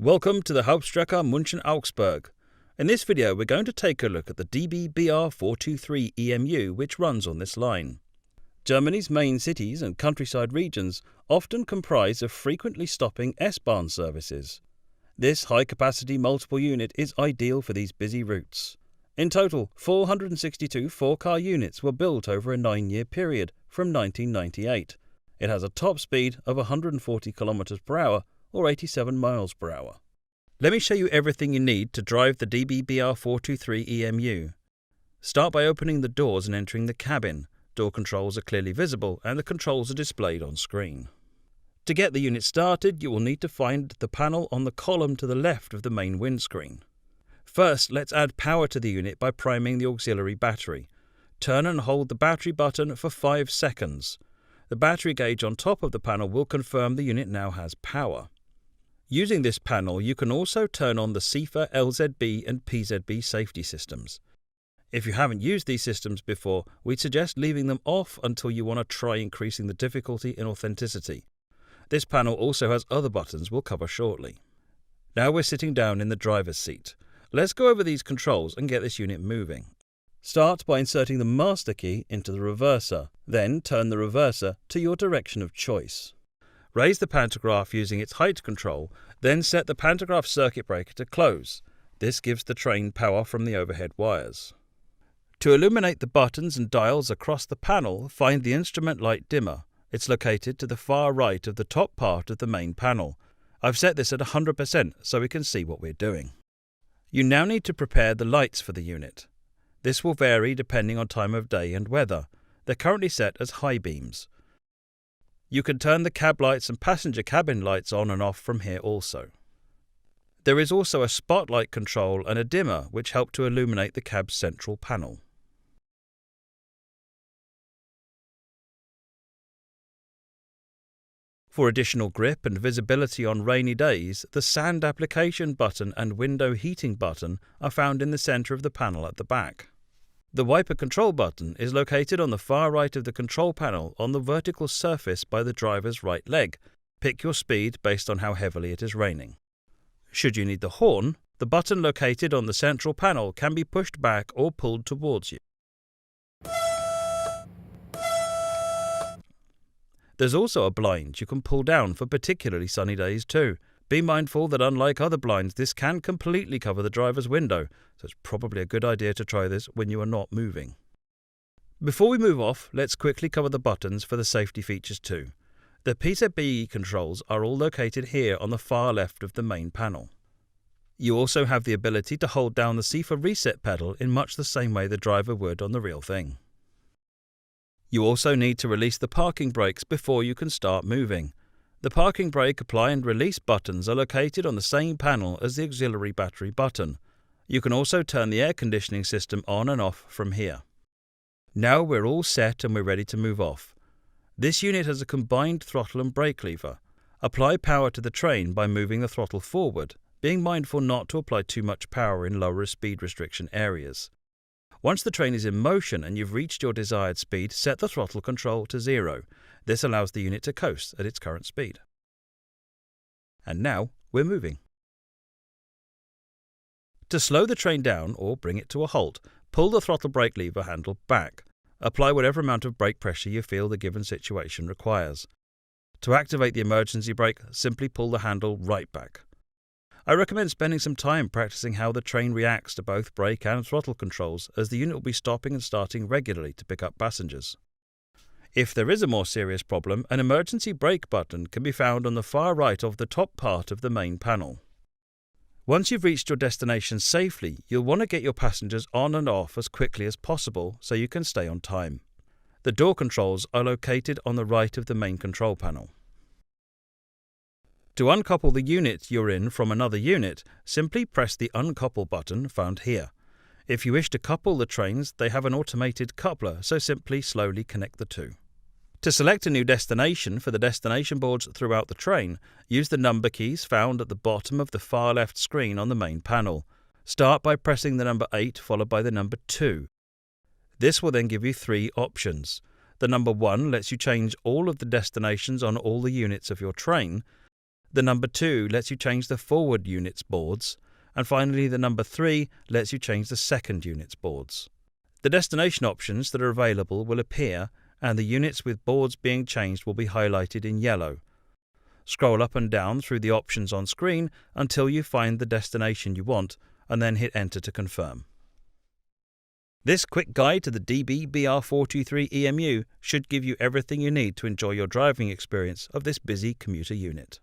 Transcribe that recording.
Welcome to the Hauptstrecke München-Augsburg. In this video we're going to take a look at the DB-BR 423 EMU which runs on this line. Germany's main cities and countryside regions often comprise of frequently stopping S-Bahn services. This high-capacity multiple unit is ideal for these busy routes. In total, 462 4-car units were built over a 9-year period from 1998. It has a top speed of 140 km per hour or 87 miles per hour. Let me show you everything you need to drive the DB-BR 423 EMU. Start by opening the doors and entering the cabin. Door controls are clearly visible and the controls are displayed on screen. To get the unit started, you will need to find the panel on the column to the left of the main windscreen. First, let's add power to the unit by priming the auxiliary battery. Turn and hold the battery button for 5 seconds. The battery gauge on top of the panel will confirm the unit now has power. Using this panel, you can also turn on the fouth, LZB and PZB safety systems. If you haven't used these systems before, we'd suggest leaving them off until you want to try increasing the difficulty and authenticity. This panel also has other buttons we'll cover shortly. Now we're sitting down in the driver's seat. Let's go over these controls and get this unit moving. Start by inserting the master key into the reverser, then turn the reverser to your direction of choice. Raise the pantograph using its height control, then set the pantograph circuit breaker to close. This gives the train power from the overhead wires. To illuminate the buttons and dials across the panel, find the instrument light dimmer. It's located to the far right of the top part of the main panel. I've set this at 100% so we can see what we're doing. You now need to prepare the lights for the unit. This will vary depending on time of day and weather. They're currently set as high beams. You can turn the cab lights and passenger cabin lights on and off from here also. There is also a spotlight control and a dimmer which help to illuminate the cab's central panel. For additional grip and visibility on rainy days, the sand application button and window heating button are found in the centre of the panel at the back. The wiper control button is located on the far right of the control panel on the vertical surface by the driver's right leg. Pick your speed based on how heavily it is raining. Should you need the horn, the button located on the central panel can be pushed back or pulled towards you. There's also a blind you can pull down for particularly sunny days too. Be mindful that unlike other blinds, this can completely cover the driver's window, so it's probably a good idea to try this when you are not moving. Before we move off, let's quickly cover the buttons for the safety features too. The PZB controls are all located here on the far left of the main panel. You also have the ability to hold down the fouth reset pedal in much the same way the driver would on the real thing. You also need to release the parking brakes before you can start moving. The parking brake apply and release buttons are located on the same panel as the auxiliary battery button. You can also turn the air conditioning system on and off from here. Now we're all set and we're ready to move off. This unit has a combined throttle and brake lever. Apply power to the train by moving the throttle forward, being mindful not to apply too much power in lower speed restriction areas. Once the train is in motion and you've reached your desired speed, set the throttle control to 0. This allows the unit to coast at its current speed. And now we're moving. To slow the train down or bring it to a halt, pull the throttle brake lever handle back. Apply whatever amount of brake pressure you feel the given situation requires. To activate the emergency brake, simply pull the handle right back. I recommend spending some time practicing how the train reacts to both brake and throttle controls, as the unit will be stopping and starting regularly to pick up passengers. If there is a more serious problem, an emergency brake button can be found on the far right of the top part of the main panel. Once you've reached your destination safely, you'll want to get your passengers on and off as quickly as possible so you can stay on time. The door controls are located on the right of the main control panel. To uncouple the unit you're in from another unit, simply press the uncouple button found here. If you wish to couple the trains, they have an automated coupler, so simply slowly connect the two. To select a new destination for the destination boards throughout the train, use the number keys found at the bottom of the far left screen on the main panel. Start by pressing the number 8 followed by the number 2. This will then give you 3 options. The number 1 lets you change all of the destinations on all the units of your train. The number 2 lets you change the forward unit's boards, and finally the number 3 lets you change the second unit's boards. The destination options that are available will appear, and the units with boards being changed will be highlighted in yellow. Scroll up and down through the options on screen until you find the destination you want, and then hit Enter to confirm. This quick guide to the DB-BR423 EMU should give you everything you need to enjoy your driving experience of this busy commuter unit.